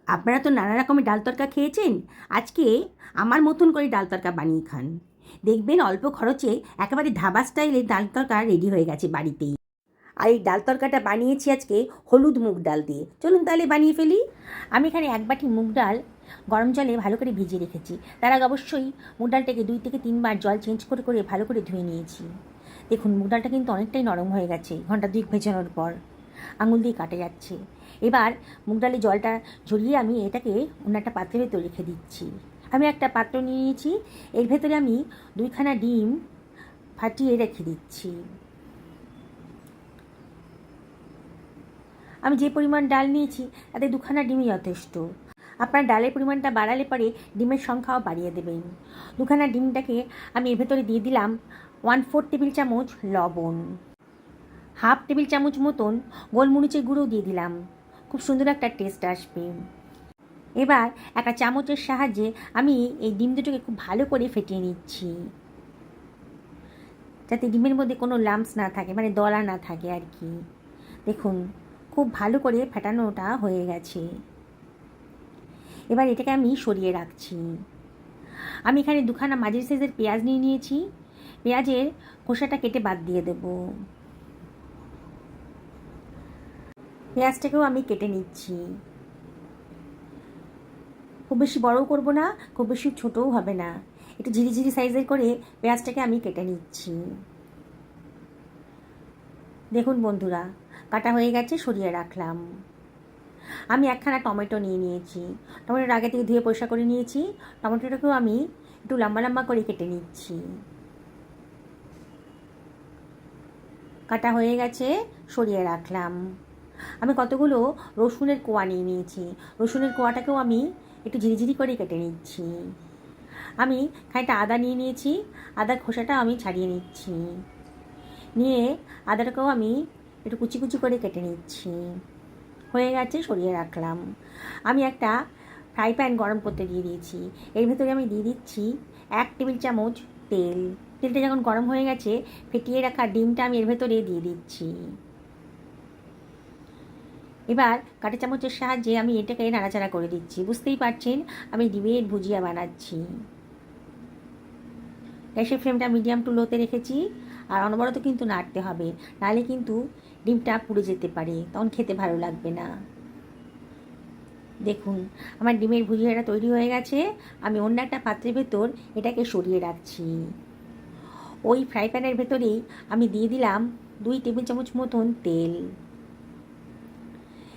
আপনারা তো নানা রকমের ডাল তরকা খেয়েছেন। আজকে আমার মতন করে ডাল তরকা বানিয়ে খান, দেখবেন অল্প খরচে একেবারে ধাবা স্টাইলের ডাল তরকা রেডি হয়ে গেছে বাড়িতেই। আর এই ডাল তরকাটা বানিয়েছি আজকে হলুদ মুগ ডাল দিয়ে। চলুন তাহলে বানিয়ে ফেলি। আমি এখানে এক বাটি মুগ ডাল গরম জলে ভালো করে ভিজিয়ে রেখেছি। তার আগে অবশ্যই মুগ ডালটাকে 2 থেকে 3 বার জল চেঞ্জ করে করে ভালো করে ধুয়ে নিয়েছি। দেখুন মুগ ডালটা কিন্তু অনেকটাই নরম হয়ে গেছে ঘন্টা 2 ভেজানোর পর, আঙুল দিয়ে কাটে যাচ্ছে। এবার মুগ ডালে জলটা ঝরিয়ে আমি এটাকে অন্য একটা পাত্রের ভেতর রেখে দিচ্ছি। আমি একটা পাত্র নিয়ে নিয়েছি, এর ভেতরে আমি 2খানা ডিম ফাটিয়ে রেখে দিচ্ছি। আমি যে পরিমাণ ডাল নিয়েছি তাতে 2খানা ডিমই যথেষ্ট। আপনার ডালের পরিমাণটা বাড়ালে পরে ডিমের সংখ্যাও বাড়িয়ে দেবেন। 2খানা ডিমটাকে আমি এর ভেতরে দিয়ে দিলাম 1/4 টেবিল চামচ লবণ, 1/2 টেবিল চামচ মতন গোলমরিচের গুঁড়ো দিয়ে দিলাম, খুব সুন্দর একটা টেস্ট আসবে। এবার একটা চামচের সাহায্যে আমি এই ডিম দুটোকে খুব ভালো করে ফেটিয়ে নিচ্ছি, যাতে ডিমের মধ্যে কোনো লাম্পস না থাকে, মানে দলা না থাকে আর কি। দেখুন খুব ভালো করে ফেটানোটা হয়ে গেছে। এবার এটাকে আমি সরিয়ে রাখছি। আমি এখানে 2খানা মাঝারি সাইজের পেঁয়াজ নিয়ে নিয়েছি, পেঁয়াজের খোসাটা কেটে বাদ দিয়ে দেব। পেঁয়াজটাকেও আমি কেটে নিচ্ছি, খুব বেশি বড়ও করব না, খুব বেশি ছোটও হবে না, একটু ঝিরিঝিরি সাইজের করে পেঁয়াজটাকে আমি কেটে নিচ্ছি। দেখুন বন্ধুরা কাটা হয়ে গেছে, সরিয়ে রাখলাম। আমি 1খানা টমেটো নিয়ে নিয়েছি, টমেটোটা আগে থেকে ধুয়ে পরিষ্কার করে নিয়েছি। টমেটোটাকেও আমি একটু লম্বা লম্বা করে কেটে নিচ্ছি। কাটা হয়ে গেছে, সরিয়ে রাখলাম। আমি কতগুলো রসুনের কোয়া নিয়ে নিয়েছি, রসুনের কোয়াটাকেও আমি একটু ঝিরিঝিরি করে কেটে নিচ্ছি। আমি খানিকটা আদা নিয়ে নিয়েছি, আদার খোসাটা আমি ছাড়িয়ে নিচ্ছি, নিয়ে আদাটাকেও আমি একটু কুচি কুচি করে কেটে নিচ্ছি। হয়ে গেছে, সরিয়ে রাখলাম। আমি একটা ফ্রাই প্যান গরম করতে দিয়ে দিয়েছি, এর ভেতরে আমি দিয়ে দিচ্ছি 1 টেবিল চামচ তেল। তেলটা যখন গরম হয়ে গেছে ফেটিয়ে রাখা ডিমটা আমি এর ভেতরে দিয়ে দিচ্ছি। এবার কাঁটা চামচের সাহায্যে আমি এটাকে নাড়াচাড়া করে দিচ্ছি। বুঝতেই পারছেন আমি ডিমের ভুজিয়া বানাচ্ছি। গ্যাসের ফ্লেমটা মিডিয়াম টু লোতে রেখেছি, আর অনবরত কিন্তু নাড়তে হবে, নাহলে কিন্তু ডিমটা পুড়ে যেতে পারে, তখন খেতে ভালো লাগবে না। দেখুন আমার ডিমের ভুজিয়াটা তৈরি হয়ে গেছে। আমি অন্য একটা পাত্রের ভেতর এটাকে সরিয়ে রাখছি। ওই ফ্রাই প্যানের ভেতরেই আমি দিয়ে দিলাম 2 টেবিল চামচ মতন তেল।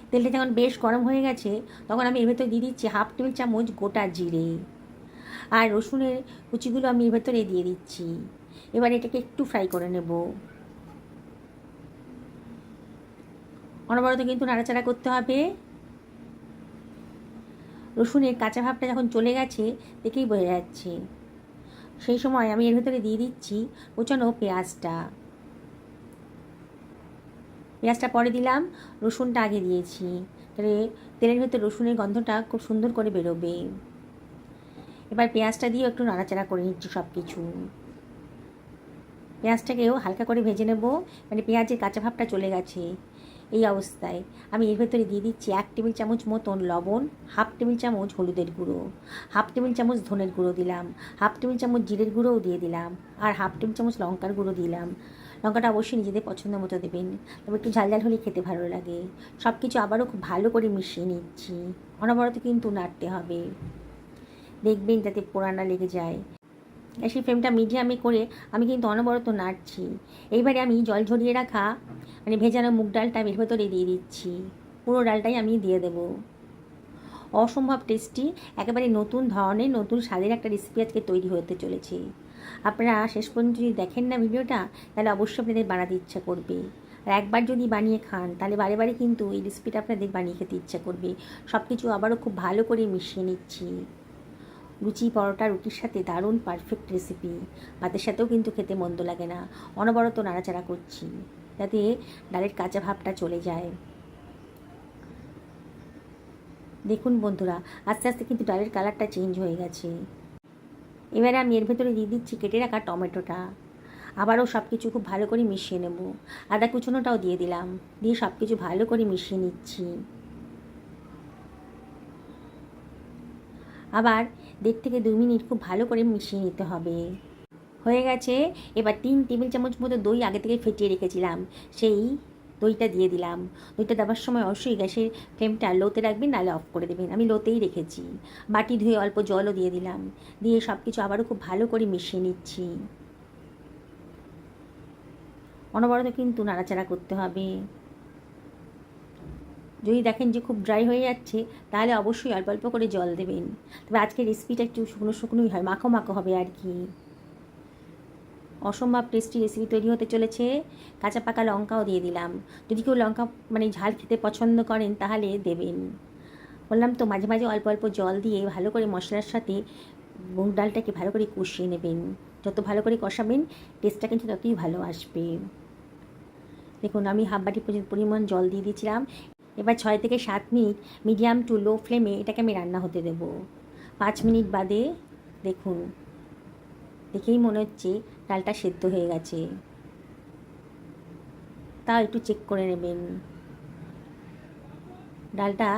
তেলটা যখন বেশ গরম হয়ে গেছে তখন আমি এর ভেতরে দিয়ে দিচ্ছি 1/2 টেবিল চামচ গোটা জিরে, আর রসুনের কুচিগুলো আমি এর ভেতরে দিয়ে দিচ্ছি। এবার এটাকে একটু ফ্রাই করে নেব, অনবরত কিন্তু নাড়াচাড়া করতে হবে। রসুনের কাঁচা ভাবটা যখন চলে গেছে দেখেই বোঝা যাচ্ছে, সেই সময় আমি এর ভেতরে দিয়ে দিচ্ছি কুচানো পেঁয়াজটা। পেঁয়াজটা পরে দিলাম, রসুনটা আগে দিয়েছি, তাহলে তেলের ভেতর রসুনের গন্ধটা খুব সুন্দর করে বেরোবে। এবার পেঁয়াজটা দিয়েও একটু নাড়াচাড়া করে নিচ্ছি সব কিছু। পেঁয়াজটাকেও হালকা করে ভেজে নেব, মানে পেঁয়াজের কাঁচা ভাবটা চলে গেছে। এই অবস্থায় আমি এর ভেতরে দিয়ে দিচ্ছি 1 টেবিল চামচ মতন লবণ, 1/2 টেবিল চামচ হলুদের গুঁড়ো, 1/2 টেবিল চামচ ধনের গুঁড়ো দিলাম, 1/2 টেবিল চামচ জিরের গুঁড়োও দিয়ে দিলাম, আর 1/2 টেবিল চামচ লঙ্কার গুঁড়ো দিলাম। লঙ্কাটা অবশ্যই নিজেদের পছন্দ মতো দেবেন, তবে একটু ঝাল ঝাল হলে খেতে ভালো লাগে। সব কিছু আবারও খুব ভালো করে মিশিয়ে নিচ্ছি, অনবরত কিন্তু নাড়তে হবে, দেখবেন যাতে পোড়া না লেগে যায়। গ্যাসের ফ্লেমটা মিডিয়ামে করে আমি কিন্তু অনবরত নাড়ছি। এইবারে আমি জল ঝরিয়ে রাখা মানে ভেজানো মুগ ডালটা এর ভেতরে দিয়ে দিচ্ছি, পুরো ডালটাই আমি দিয়ে দেব। অসম্ভব টেস্টি, একেবারে নতুন ধরনের নতুন স্বাদের একটা রেসিপি আজকে তৈরি হতে চলেছে। আপনারা শেষ পর্যন্ত যদি দেখেন না ভিডিওটা, তাহলে অবশ্যই আপনাদের বানাতে ইচ্ছা করবে, আর একবার যদি বানিয়ে খান তাহলে বারে বারে কিন্তু এই রেসিপিটা আপনাদের বানিয়ে খেতে ইচ্ছা করবে। সব কিছু আবারও খুব ভালো করে মিশিয়ে নিচ্ছি। লুচি পরোটা রুটির সাথে দারুণ পারফেক্ট রেসিপি, ভাতের সাথেও কিন্তু খেতে মন্দ লাগে না। অনবরত নাড়াচাড়া করছি যাতে ডালের কাঁচা ভাবটা চলে যায়। দেখুন বন্ধুরা আস্তে আস্তে কিন্তু ডালের কালারটা চেঞ্জ হয়ে গেছে। এবারে আমি এর ভেতরে দিয়ে দিচ্ছি কেটে রাখা টমেটোটা, আবারও সব কিছু খুব ভালো করে মিশিয়ে নেব। আদা কুচনোটাও দিয়ে দিলাম, দিয়ে সব কিছু ভালো করে মিশিয়ে নিচ্ছি। আবার 1.5 থেকে 2 মিনিট খুব ভালো করে মিশিয়ে নিতে হবে। হয়ে গেছে। এবার 3 টেবিল চামচ মতো দই আগে থেকে ফেটিয়ে রেখেছিলাম, সেই দইটা দিয়ে দিলাম। দইটা দেওয়ার সময় অবশ্যই গ্যাসের ফ্লেমটা লোতে রাখবেন, নাহলে অফ করে দেবেন। আমি লোতেই রেখেছি। বাটি ধুয়ে অল্প জলও দিয়ে দিলাম। দিয়ে সব কিছু আবারও খুব ভালো করে মিশিয়ে নিচ্ছি। অনবরত কিন্তু নাড়াচাড়া করতে হবে। যদি দেখেন যে খুব ড্রাই হয়ে যাচ্ছে, তাহলে অবশ্যই অল্প অল্প করে জল দেবেন। তবে আজকের রেসিপিটা একটু শুকনো শুকনোই হয়, মাখো মাখো হবে আর কি। অসম্ভব টেস্টি রেসিপি তৈরি হতে চলেছে। কাঁচা পাকা লঙ্কাও দিয়ে দিলাম। যদি কেউ লঙ্কা ঝাল খেতে পছন্দ করেন তাহলে দেবেন। বললাম তো, মাঝে মাঝে অল্প অল্প জল দিয়ে ভালো করে মশলার সাথে মুগ ডালটাকে ভালো করে কষিয়ে নেবেন। যত ভালো করে কষাবেন, টেস্টটা কিন্তু ততই ভালো আসবে। দেখুন, আমি হাফ বাটি পরিমাণ জল দিয়ে দিয়েছিলাম। এবার 6 থেকে 7 মিনিট মিডিয়াম টু লো ফ্লেমে এটাকে আমি রান্না হতে দেব। 5 মিনিট বাদে দেখুন, দেখেই মনে হচ্ছে ডালটা সেদ্ধ হয়ে গেছে। তাও একটু চেক করে নেবেন। ডালটা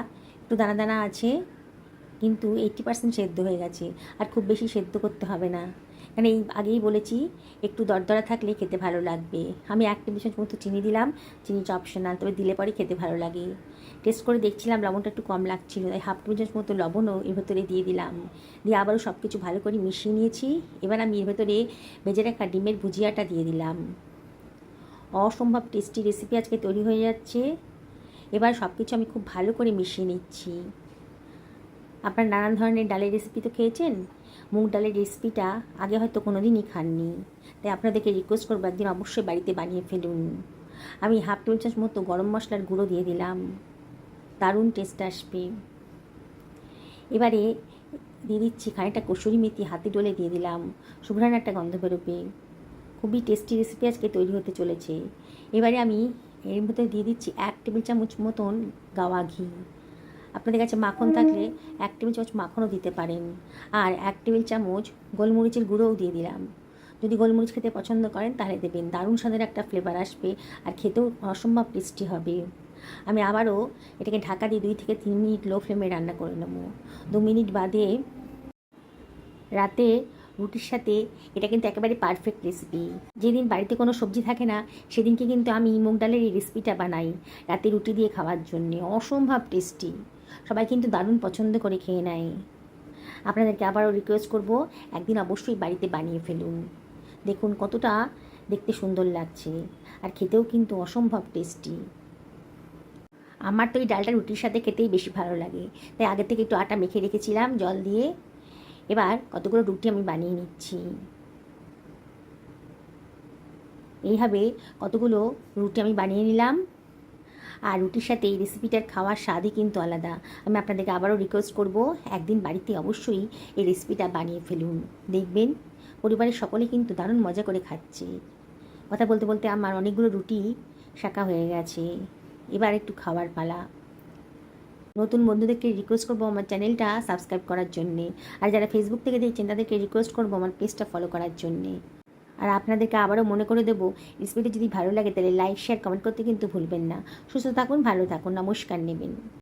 একটু দানা দানা আছে, কিন্তু 80% সেদ্ধ হয়ে গেছে। আর খুব বেশি সেদ্ধ করতে হবে না, কারণ এই আগেই বলেছি একটু দরদরা থাকলে খেতে ভালো লাগবে। আমি 1 টেবিল চামচ মতো চিনি দিলাম। চিনিটা অপশনাল, তবে দিলে পরে খেতে ভালো লাগে। টেস্ট করে দেখছিলাম লবণটা একটু কম লাগছিল, তাই হাফ টেবিল চামচ মতো লবণও এর ভেতরে দিয়ে দিলাম। দিয়ে আবারও সব কিছু ভালো করে মিশিয়ে নিয়েছি। এবার আমি এর ভেতরে ভেজে রাখা ডিমের ভুজিয়াটা দিয়ে দিলাম। অসম্ভব টেস্টি রেসিপি আজকে তৈরি হয়ে যাচ্ছে। এবার সব কিছু আমি খুব ভালো করে মিশিয়ে নিচ্ছি। আপনার নানান ধরনের ডালের রেসিপি তো খেয়েছেন, মুগ ডালের রেসিপিটা আগে হয়তো কোনো দিনই খাননি, তাই আপনাদেরকে রিকোয়েস্ট করবো একদিন অবশ্যই বাড়িতে বানিয়ে ফেলুন। আমি হাফ টেবিল চামচ মতো গরম মশলার গুঁড়ো দিয়ে দিলাম, দারুণ টেস্ট আসবে। এবারে দিয়ে দিচ্ছি খানিকটা কসুরি মেথি, হাতে ডলে দিয়ে দিলাম, সুঘ্রাণ একটা গন্ধ বেরোবে। খুবই টেস্টি রেসিপি আজকে তৈরি হতে চলেছে। এবারে আমি এর মধ্যে দিয়ে দিচ্ছি 1 টেবিল চামচ মতন গাওয়া ঘি। আপনাদের কাছে মাখন থাকলে 1 টেবিল চামচ মাখনও দিতে পারেন। আর 1 টেবিল চামচ গোলমরিচের গুঁড়োও দিয়ে দিলাম। যদি গোলমরিচ খেতে পছন্দ করেন তাহলে দেবেন, দারুণ স্বাদের একটা ফ্লেভার আসবে আর খেতেও অসম্ভব টেস্টি হবে। আমি আবারও এটাকে ঢাকা দিয়ে 2 থেকে 3 মিনিট লো ফ্লেমে রান্না করে নেব। 2 মিনিট বাদে রাতে রুটির সাথে এটা কিন্তু একেবারে পারফেক্ট রেসিপি। যেদিন বাড়িতে কোনো সবজি থাকে না, সেদিনকে কিন্তু আমি মুগ ডালের এই রেসিপিটা বানাই রাতে রুটি দিয়ে খাওয়ার জন্যে। অসম্ভব টেস্টি, সবাই কিন্তু দারুণ পছন্দ করে খেয়ে নেয়। আপনাদেরকে আবারও রিকোয়েস্ট করব, একদিন অবশ্যই বাড়িতে বানিয়ে ফেলুন। দেখুন কতটা দেখতে সুন্দর লাগছে, আর খেতেও কিন্তু অসম্ভব টেস্টি। আমার তো এই ডালটা রুটির সাথে খেতেই বেশি ভালো লাগে, তাই আগে থেকে একটু আটা মেখে রেখেছিলাম জল দিয়ে। এবার কতগুলো রুটি আমি বানিয়ে নিচ্ছি। এইভাবে কতগুলো রুটি আমি বানিয়ে নিলাম। আর রুটির সাথে এই রেসিপিটার খাওয়ার স্বাদই কিন্তু আলাদা। আমি আপনাদেরকে আবারও রিকোয়েস্ট করব, একদিন বাড়িতে অবশ্যই এই রেসিপিটা বানিয়ে ফেলুন। দেখবেন পরিবারের সকলে কিন্তু দারুণ মজা করে খাচ্ছে। কথা বলতে বলতে আমার অনেকগুলো রুটি শাঁকা হয়ে গেছে। এবার একটু খাওয়ার পালা। নতুন বন্ধুদেরকে রিকোয়েস্ট করবো আমার চ্যানেলটা সাবস্ক্রাইব করার জন্যে, আর যারা ফেসবুক থেকে দেখছেন তাদেরকে রিকোয়েস্ট করবো আমার পেজটা ফলো করার জন্যে। আর আপনাদেরকে আবারও মনে করে দেবো, রেসিপিটা যদি ভালো লাগে তাহলে লাইক শেয়ার কমেন্ট করতে কিন্তু ভুলবেন না। সুস্থ থাকুন, ভালো থাকুন, নমস্কার নেবেন।